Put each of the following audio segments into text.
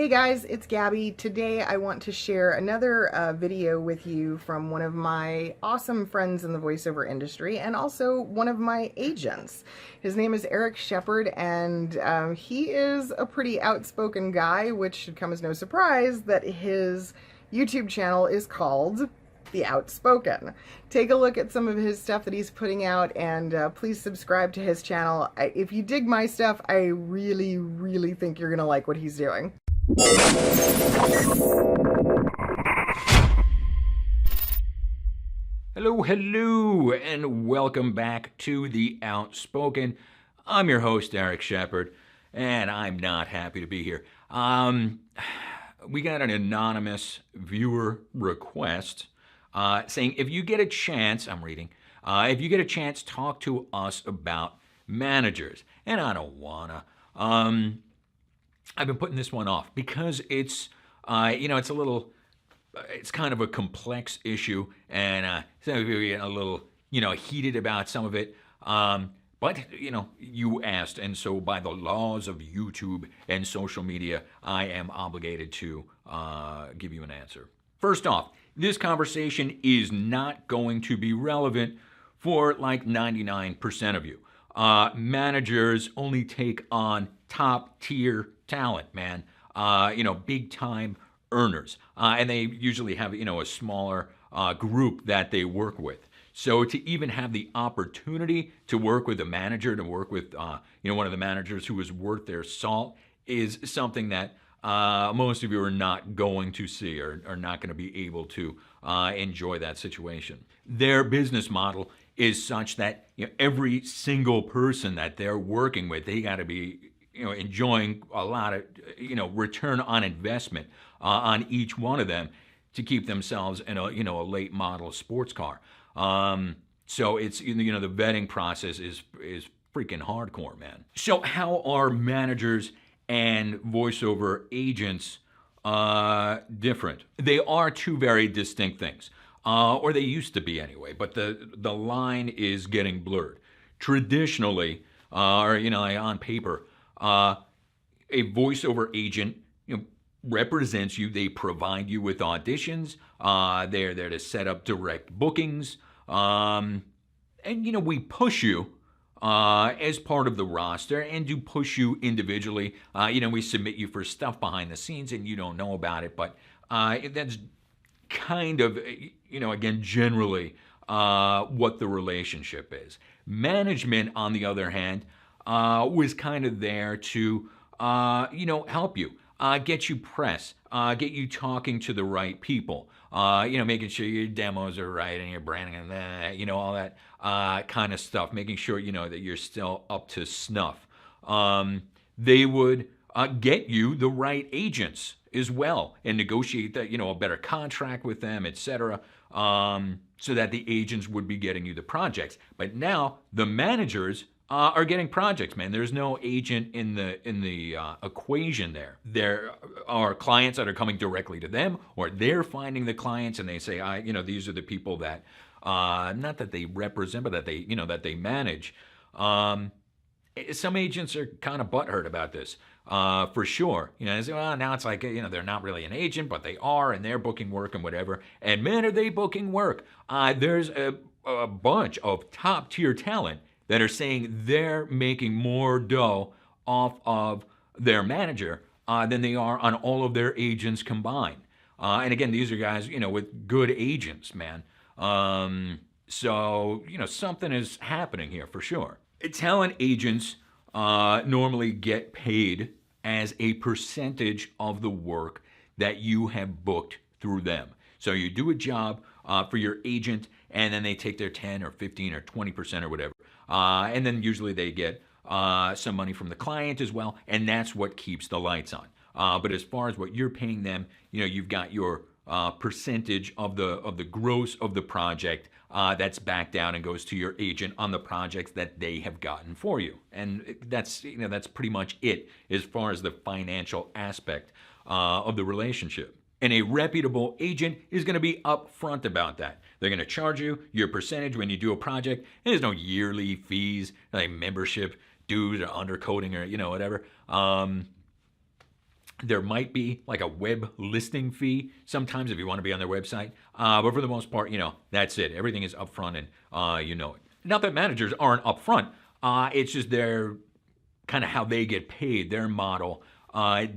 Hey guys, it's Gabby. Today I want to share another video with you from one of my awesome friends in the voiceover industry and also one of my agents. His name is Erik Sheppard, and he is a pretty outspoken guy, which should come as no surprise that his YouTube channel is called The Outspoken. Take a look at some of his stuff that he's putting out, and please subscribe to his channel. If you dig my stuff, I really think you're gonna like what he's doing. Hello, and welcome back to The Outspoken. I'm your host, Erik Sheppard, and I'm not happy to be here. We got an anonymous viewer request saying, if you get a chance, I'm reading, if you get a chance, talk to us about managers. And I don't wanna. I've been putting this one off because it's, it's a little, it's kind of a complex issue, and some of you are getting a little, heated about some of it. But, you asked, and so by the laws of YouTube and social media, I am obligated to give you an answer. First off, this conversation is not going to be relevant for like 99% of you. Managers only take on top tier talent, man. Big time earners. And they usually have, a smaller group that they work with. So to even have the opportunity to work with a manager, to work with, one of the managers who is worth their salt is something that most of you are not going to see or are not going to be able to enjoy that situation. Their business model is such that every single person that they're working with, they got to be enjoying a lot of return on investment on each one of them to keep themselves in a late model sports car. So it's the vetting process is freaking hardcore, man. So how are managers and voiceover agents different? They are two very distinct things. Or they used to be anyway, but the line is getting blurred. Traditionally, on paper, a voiceover agent represents you. They provide you with auditions. They're there to set up direct bookings. And we push you as part of the roster and do push you individually. We submit you for stuff behind the scenes and you don't know about it, but that's kind of, again, generally what the relationship is. Management, on the other hand, was kind of there to, help you, get you press, get you talking to the right people, making sure your demos are right and your branding and all that kind of stuff, making sure, that you're still up to snuff. They would get you the right agents as well and negotiate that, a better contract with them, etc. So that the agents would be getting you the projects. But now the managers are getting projects, man. There's no agent in the equation there. There are clients that are coming directly to them, or they're finding the clients and they say, these are the people that, not that they represent, but that they, that they manage. Some agents are kind of butthurt about this, for sure. They say, well, now it's like, they're not really an agent, but they are, and they're booking work and whatever. And man, are they booking work. There's a bunch of top tier talent that are saying they're making more dough off of their manager than they are on all of their agents combined. And again, these are guys, with good agents, man. So, something is happening here for sure. Talent agents normally get paid as a percentage of the work that you have booked through them. So you do a job for your agent, and then they take their 10 or 15 or 20% or whatever. And then usually they get some money from the client as well, and that's what keeps the lights on. But as far as what you're paying them, you've got your percentage of the gross of the project that's backed down and goes to your agent on the projects that they have gotten for you. And that's pretty much it as far as the financial aspect of the relationship. And a reputable agent is going to be upfront about that. They're going to charge you your percentage when you do a project. And there's no yearly fees, like membership dues or undercoating or whatever. There might be like a web listing fee sometimes if you want to be on their website. But for the most part, that's it. Everything is upfront and you know it. Not that managers aren't upfront. It's just their kind of how they get paid. Their model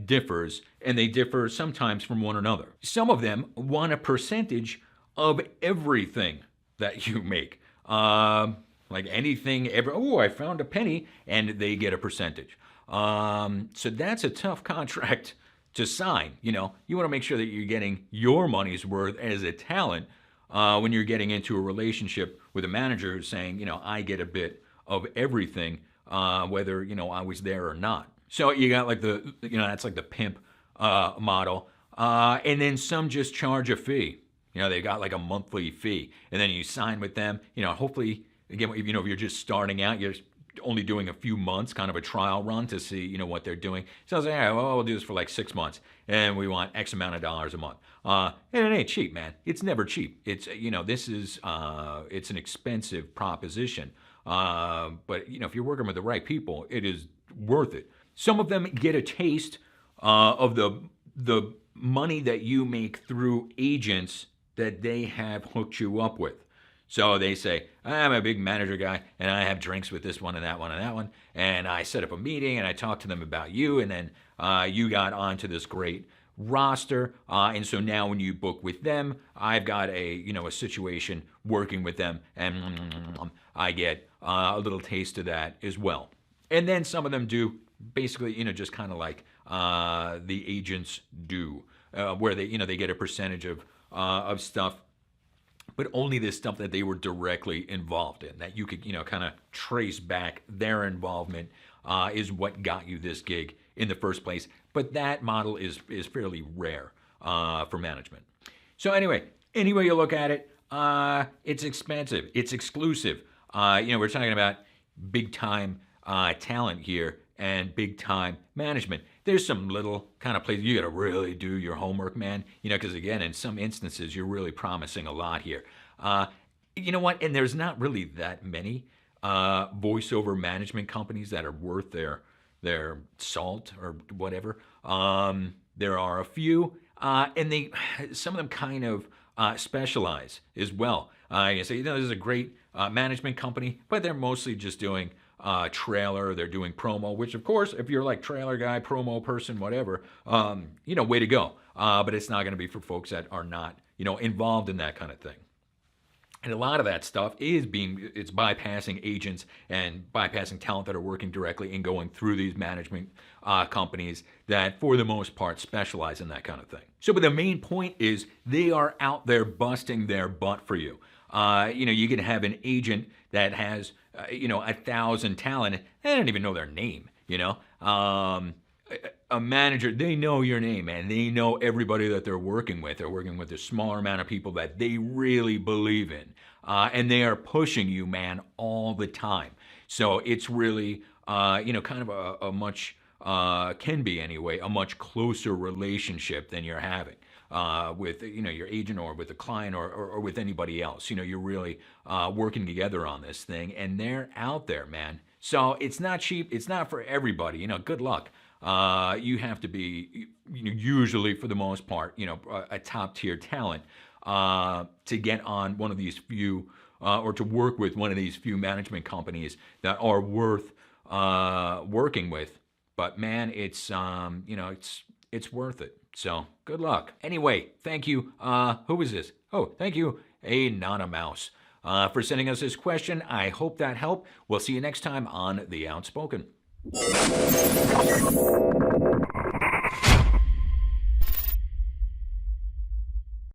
differs, and they differ sometimes from one another. Some of them want a percentage of everything that you make. Like anything, I found a penny, and they get a percentage. So that's a tough contract to sign. You want to make sure that you're getting your money's worth as a talent when you're getting into a relationship with a manager who's saying, I get a bit of everything, whether, I was there or not. So you got like that's like the pimp model. And then some just charge a fee. They got like a monthly fee. And then you sign with them. Hopefully, again, if you're just starting out, you're only doing a few months, kind of a trial run to see, what they're doing. So I was like, we'll do this for like 6 months, and we want X amount of dollars a month. And it ain't cheap, man. It's never cheap. It's, this is, it's an expensive proposition. But, if you're working with the right people, it is worth it. Some of them get a taste of the money that you make through agents that they have hooked you up with. So they say, I'm a big manager guy, and I have drinks with this one and that one and that one, and I set up a meeting, and I talked to them about you, and then you got onto this great roster, and so now when you book with them, I've got a situation working with them, and I get a little taste of that as well. And then some of them do basically, just kind of like the agents do, where they get a percentage of stuff, but only the stuff that they were directly involved in, that you could, kind of trace back their involvement is what got you this gig in the first place. But that model is fairly rare for management. So anyway, any way you look at it, it's expensive. It's exclusive. We're talking about big time talent here and big time management. There's some little kind of places you got to really do your homework, man. Because again, in some instances, you're really promising a lot here. You know what? And there's not really that many voiceover management companies that are worth their salt or whatever. There are a few, and some of them kind of specialize as well. You say, this is a great management company, but they're mostly just doing trailer, they're doing promo, which of course, if you're like trailer guy, promo person, whatever, way to go. But it's not going to be for folks that are not, involved in that kind of thing. And a lot of that stuff it's bypassing agents and bypassing talent that are working directly and going through these management companies that, for the most part, specialize in that kind of thing. So, but the main point is they are out there busting their butt for you. You can have an agent that has, 1,000 talent. They don't even know their name, A manager, they know your name, man. They know everybody that they're working with. They're working with a smaller amount of people that they really believe in. And they are pushing you, man, all the time. So it's really, kind of a much, can be anyway, a much closer relationship than you're having. With your agent or with a client or with anybody else. You're really working together on this thing, and they're out there, man. So it's not cheap. It's not for everybody. Good luck. You have to be usually, for the most part, a top tier talent to get on one of these few or to work with one of these few management companies that are worth working with. But man, it's worth it. So good luck. Anyway, thank you. Who is this? Oh, thank you, Anonymous, for sending us this question. I hope that helped. We'll see you next time on The Outspoken.